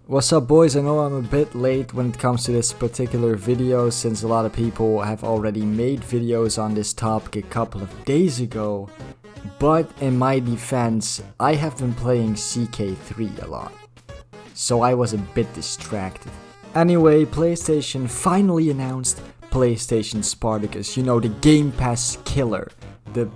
What's up, boys? I know I'm a bit late when it comes to this particular video, since a lot of people have already made videos on this topic a couple of days ago, but in my defense, I have been playing CK3 a lot, so I was a bit distracted. Anyway, PlayStation finally announced PlayStation Spartacus, you know, the Game Pass killer, the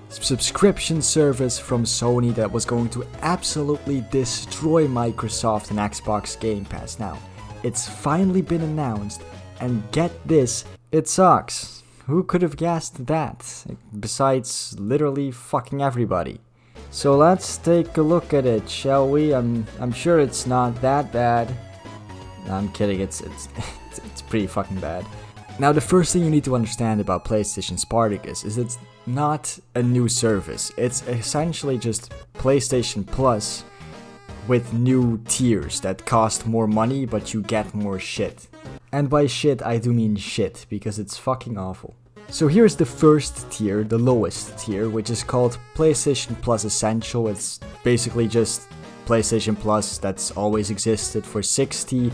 subscription service from Sony that was going to absolutely destroy Microsoft and Xbox Game Pass. Now, it's finally been announced, and get this, it sucks. Who could have guessed that? Besides literally fucking everybody. So let's take a look at it, shall we? I'm sure it's not that bad. No, I'm kidding, it's pretty fucking bad. Now, the first thing you need to understand about PlayStation Spartacus is it's not a new service. It's essentially just PlayStation Plus with new tiers that cost more money, but you get more shit. And by shit, I do mean shit, because it's fucking awful. So here's the first tier, the lowest tier, which is called PlayStation Plus Essential. It's basically just PlayStation Plus that's always existed. For $60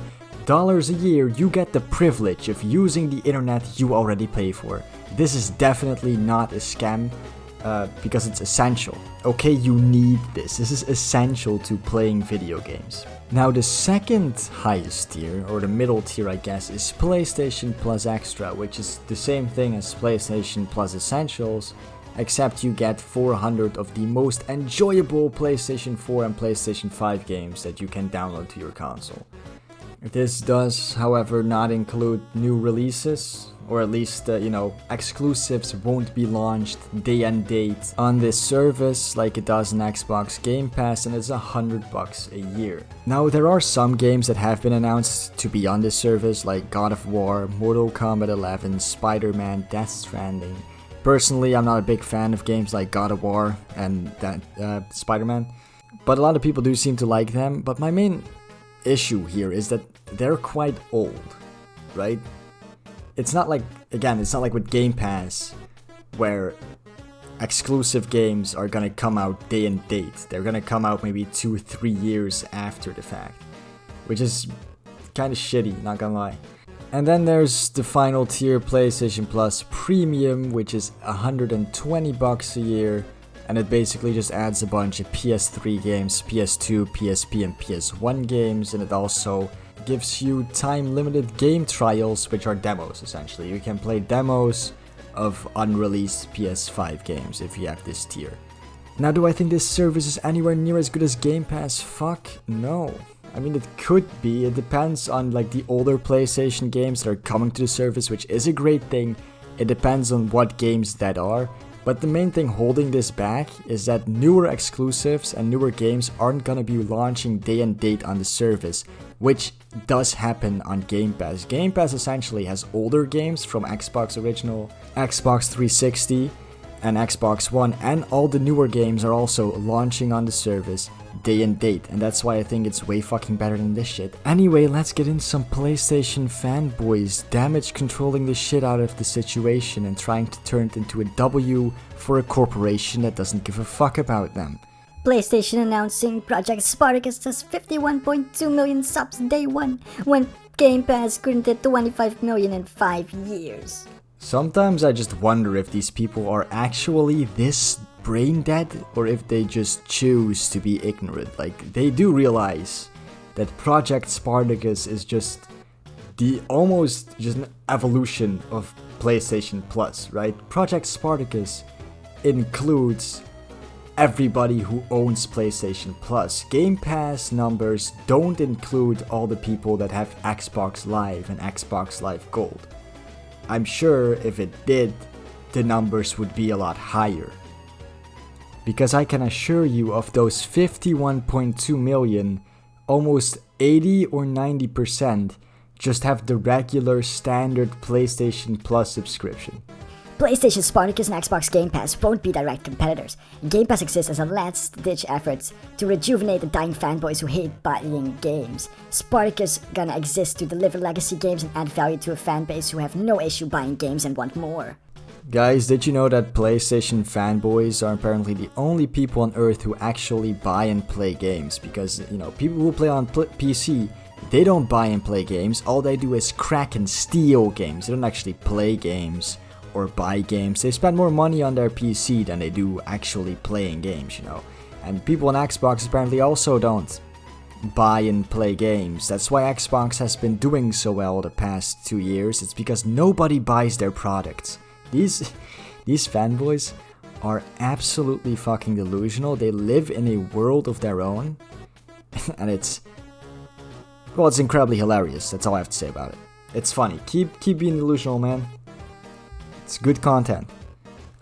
a year, you get the privilege of using the internet you already pay for. This is definitely not a scam, because it's essential. Okay, you need this. This is essential to playing video games. Now, the second highest tier, or the middle tier I guess, is PlayStation Plus Extra, which is the same thing as PlayStation Plus Essentials, except you get 400 of the most enjoyable PlayStation 4 and PlayStation 5 games that you can download to your console. This does, however, not include new releases, or at least, exclusives won't be launched day and date on this service like it does in Xbox Game Pass, and it's $100 a year. Now, there are some games that have been announced to be on this service, like God of War, Mortal Kombat 11, Spider-Man, Death Stranding. Personally, I'm not a big fan of games like God of War and Spider-Man, but a lot of people do seem to like them. But my main issue here is that they're quite old, right? It's not like with Game Pass, where exclusive games are gonna come out day and date. They're gonna come out maybe 2-3 years after the fact, which is kinda shitty, not gonna lie. And then there's the final tier, PlayStation Plus Premium, which is $120 a year, and it basically just adds a bunch of PS3 games, PS2, PSP, and PS1 games, and it also gives you time-limited game trials, which are demos, essentially. You can play demos of unreleased PS5 games if you have this tier. Now, do I think this service is anywhere near as good as Game Pass? Fuck no. I mean, it could be. It depends on the older PlayStation games that are coming to the service, which is a great thing. It depends on what games that are. But the main thing holding this back is that newer exclusives and newer games aren't gonna be launching day and date on the service, which does happen on Game Pass. Game Pass essentially has older games from Xbox Original, Xbox 360, and Xbox One, and all the newer games are also launching on the service day and date, and that's why I think it's way fucking better than this shit. Anyway, let's get in some PlayStation fanboys damage controlling the shit out of the situation and trying to turn it into a W for a corporation that doesn't give a fuck about them. PlayStation announcing Project Spartacus has 51.2 million subs day one, when Game Pass couldn't hit 25 million in 5 years. Sometimes I just wonder if these people are actually this brain dead, or if they just choose to be ignorant. Like, they do realize that Project Spartacus is just almost an evolution of PlayStation Plus, right? Project Spartacus includes everybody who owns PlayStation Plus. Game Pass numbers don't include all the people that have Xbox Live and Xbox Live Gold. I'm sure if it did, the numbers would be a lot higher. Because I can assure you, of those 51.2 million, almost 80 or 90% just have the regular standard PlayStation Plus subscription. PlayStation Spartacus and Xbox Game Pass won't be direct competitors. Game Pass exists as a last-ditch effort to rejuvenate the dying fanboys who hate buying games. Spartacus gonna exist to deliver legacy games and add value to a fanbase who have no issue buying games and want more. Guys, did you know that PlayStation fanboys are apparently the only people on Earth who actually buy and play games? Because, people who play on PC They don't buy and play games, all they do is crack and steal games. They don't actually play games or buy games. They spend more money on their PC than they do actually playing games, you know. And people on Xbox apparently also don't buy and play games. That's why Xbox has been doing so well the past 2 years. It's because nobody buys their products. These fanboys are absolutely fucking delusional. They live in a world of their own. And it's incredibly hilarious. That's all I have to say about it. It's funny. Keep being delusional, man. It's good content.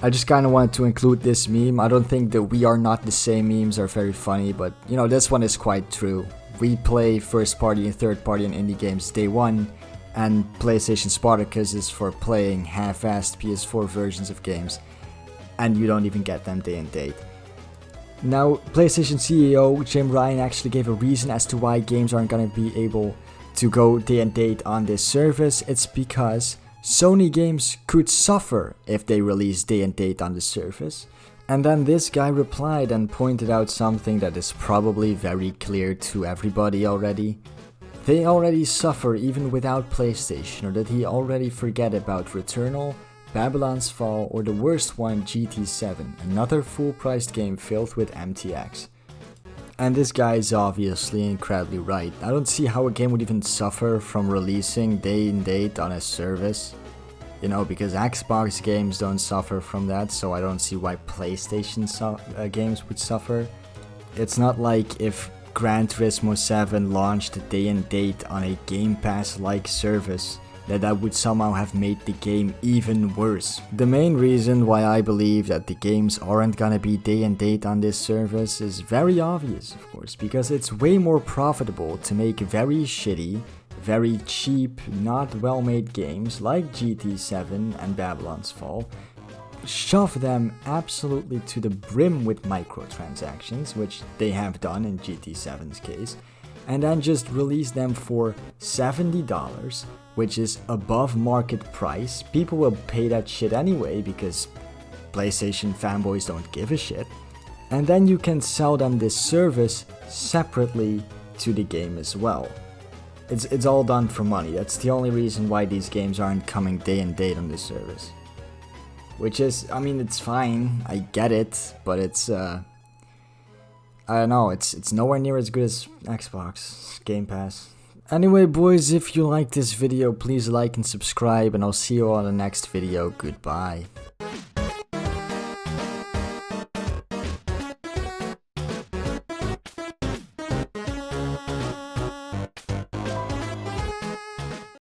I just kind of wanted to include this meme. I don't think the "we are not the same" memes are very funny, but you know, this one is quite true. We play first party and third party and indie games day one, and PlayStation Spartacus is for playing half-assed PS4 versions of games, and you don't even get them day and date. Now, PlayStation CEO Jim Ryan actually gave a reason as to why games aren't gonna be able to go day and date on this service. It's because Sony games could suffer if they release day and date on the service. And then this guy replied and pointed out something that is probably very clear to everybody already. They already suffer even without PlayStation, or did he already forget about Returnal, Babylon's Fall, or the worst one, GT7, another full-priced game filled with MTX? And this guy is obviously incredibly right. I don't see how a game would even suffer from releasing day and date on a service. You know, because Xbox games don't suffer from that, so I don't see why PlayStation games would suffer. It's not like if Gran Turismo 7 launched day and date on a Game Pass-like service, that would somehow have made the game even worse. The main reason why I believe that the games aren't gonna be day and date on this service is very obvious, of course, because it's way more profitable to make very shitty, very cheap, not well-made games like GT7 and Babylon's Fall, shove them absolutely to the brim with microtransactions, which they have done in GT7's case, and then just release them for $70, which is above market price. People will pay that shit anyway because PlayStation fanboys don't give a shit. And then you can sell them this service separately to the game as well. It's all done for money. That's the only reason why these games aren't coming day and date on this service. Which is, I mean, it's fine, I get it, but it's, I don't know, it's nowhere near as good as Xbox Game Pass. Anyway, boys, if you like this video, please like and subscribe, and I'll see you on the next video. Goodbye.